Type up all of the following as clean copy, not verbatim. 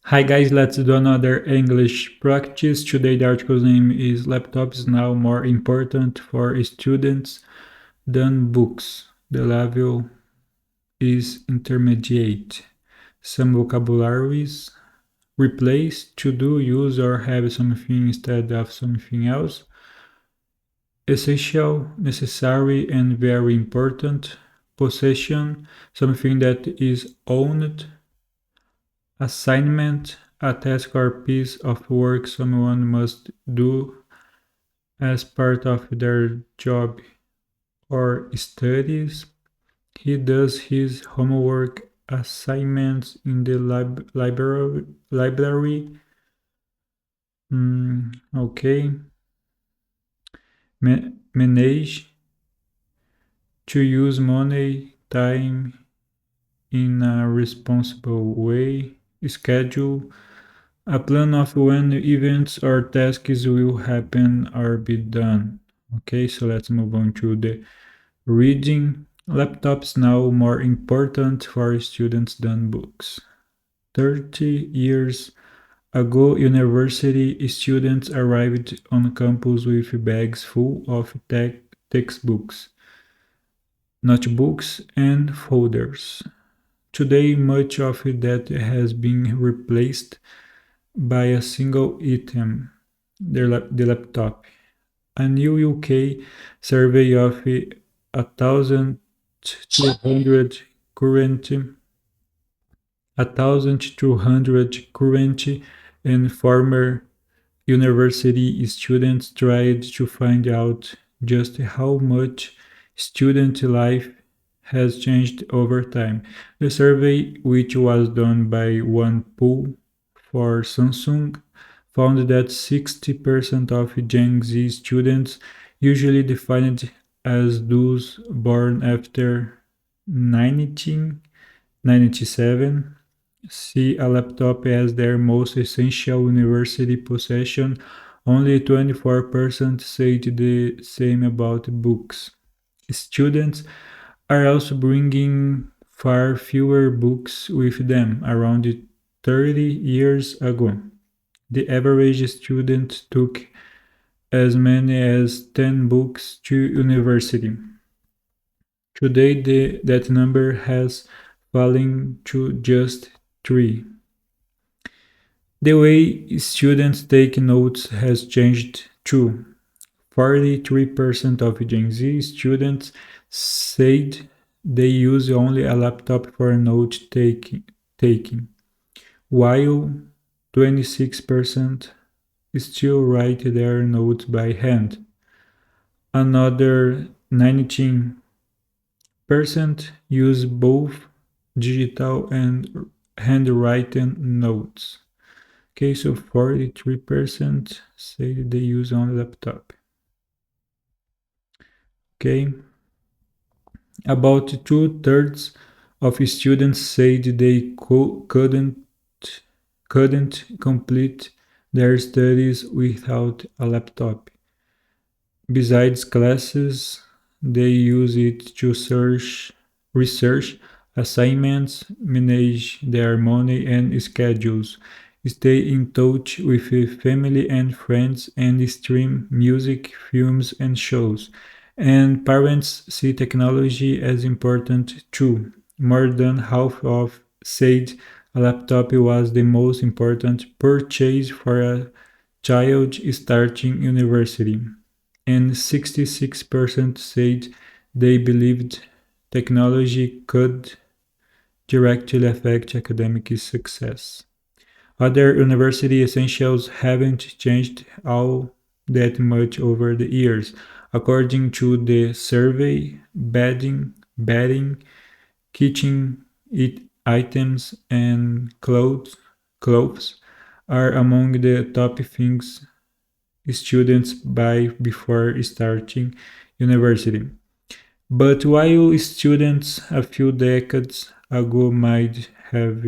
Hi guys, let's do another English practice. Today the article's name is Laptops Now More Important for Students Than Books. The level is intermediate. Some vocabularies: replace, to do, use, or have something instead of something else. Essential, necessary, and very important. Possession, something that is owned. Assignment, a task or piece of work someone must do as part of their job or studies. He does his homework assignments in the library. Okay. Manage, to use money, time in a responsible way. Schedule, a plan of when events or tasks will happen or be done. Okay, so let's move on to the reading. Laptops now more important for students than books. 30 years ago, university students arrived on campus with bags full of textbooks, notebooks, and folders. Today, much of that has been replaced by a single item, the laptop. A new UK survey of 1,200 current 1,200 current and former university students tried to find out just how much student life has changed over time. The survey, which was done by one pool for Samsung, found that 60% of Gen Z students, usually defined as those born after 1997, see a laptop as their most essential university possession. Only 24% said the same about books. Students are also bringing far fewer books with them. Around 30 years ago, the average student took as many as 10 books to university. Today, that number has fallen to just 3. The way students take notes has changed too. 43% of Gen Z students said they use only a laptop for note taking, while 26% still write their notes by hand. Another 19% use both digital and handwritten notes. Okay, so 43% say they use on laptop. Okay, about two-thirds of students said they couldn't complete their studies without a laptop. Besides classes, they use it to research assignments, manage their money and schedules, stay in touch with family and friends, and stream music, films, and shows. And parents see technology as important too. More than half of said a laptop was the most important purchase for a child starting university, and 66% said they believed technology could directly affect academic success. Other university essentials haven't changed all that much over the years. According to the survey, bedding, kitchen items, and clothes are among the top things students buy before starting university. But while students a few decades ago might have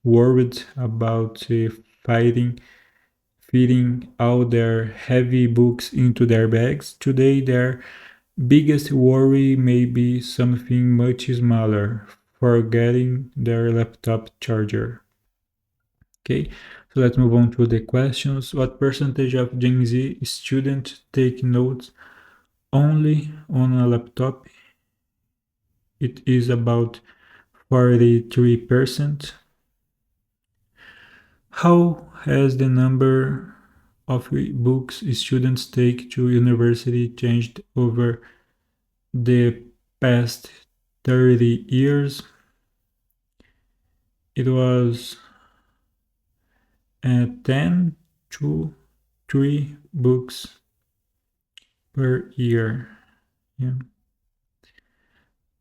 worried about fighting, fitting all their heavy books into their bags, today their biggest worry may be something much smaller: forgetting their laptop charger. Okay, so let's move on to the questions. What percentage of Gen Z students take notes only on a laptop? It is about 43%. How has the number of books students take to university changed over the past 30 years? It was 10 to 3 books per year. Yeah.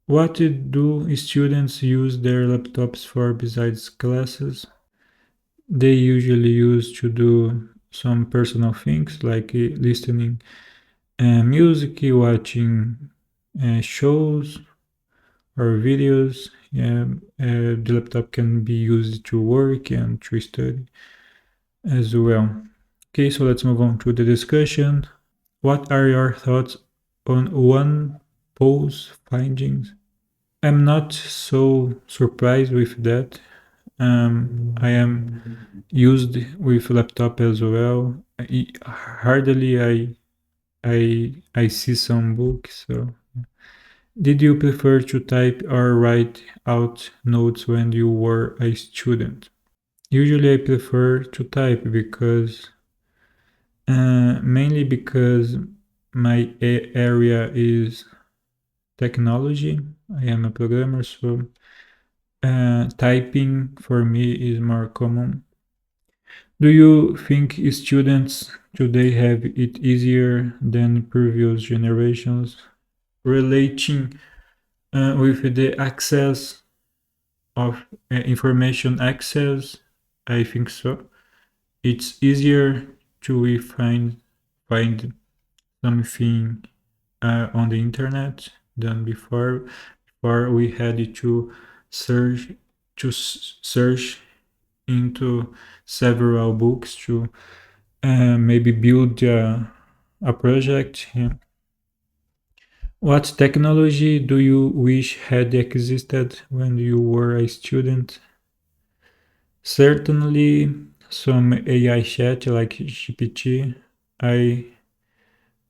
What do students use their laptops for besides classes? They usually use to do some personal things like listening music, watching shows or videos. Yeah, the laptop can be used to work and to study as well. Okay, so let's move on to the discussion. What are your thoughts on one poll's findings? I'm not so surprised with that. I am used with laptop as well. Hardly I see some books. So, did you prefer to type or write out notes when you were a student? Usually, I prefer to type because mainly because my area is technology. I am a programmer, so typing for me is more common. Do you think students today have it easier than previous generations? Relating with the access of information access, I think so. It's easier to find something on the internet than before. Before we had to search search into several books to maybe build a project. Yeah. What technology do you wish had existed when you were a student? Certainly, some AI chat like GPT. I,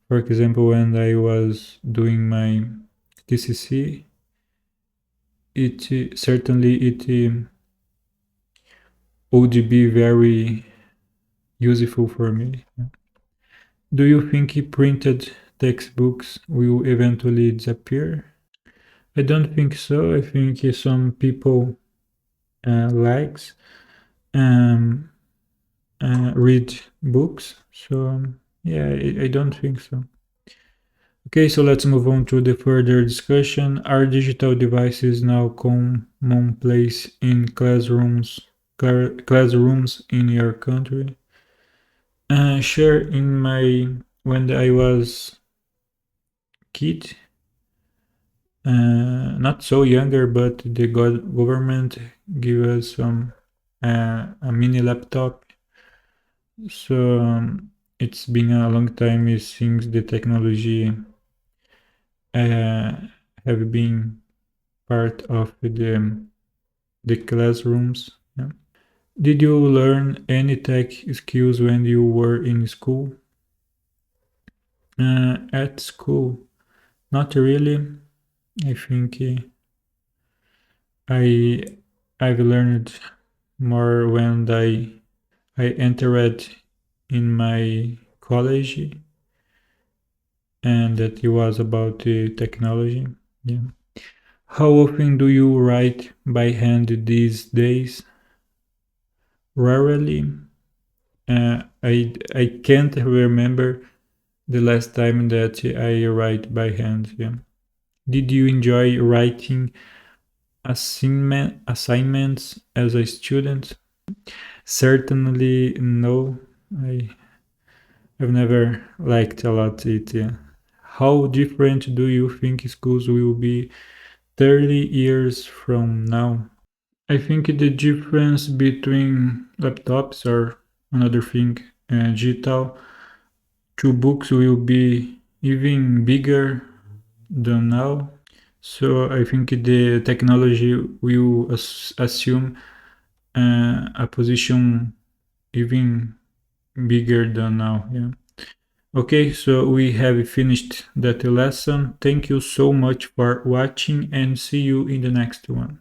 for example, when I was doing my TCC, it would be very useful for me. Do you think printed textbooks will eventually disappear? I don't think so. I think some people likes um, read books. So yeah, I don't think so. Okay, so let's move on to the further discussion. Are digital devices now commonplace in classrooms in your country? Sure. In my when I was kid, not so younger, but the government give us some a mini laptop. So it's been a long time since the technology uh, have been part of the classrooms. Yeah. Did you learn any tech skills when you were in school? At school, not really. I think I I've learned more when I entered in my college, and that it was about the technology. Yeah. How often do you write by hand these days? Rarely. I can't remember the last time that I write by hand. Yeah. Did you enjoy writing assignments as a student? Certainly no. I've never liked a lot it. Yeah. How different do you think schools will be 30 years from now? I think the difference between laptops or another thing, digital, to books will be even bigger than now. So I think the technology will assume a position even bigger than now. Yeah. Okay, so we have finished that lesson. Thank you so much for watching and see you in the next one.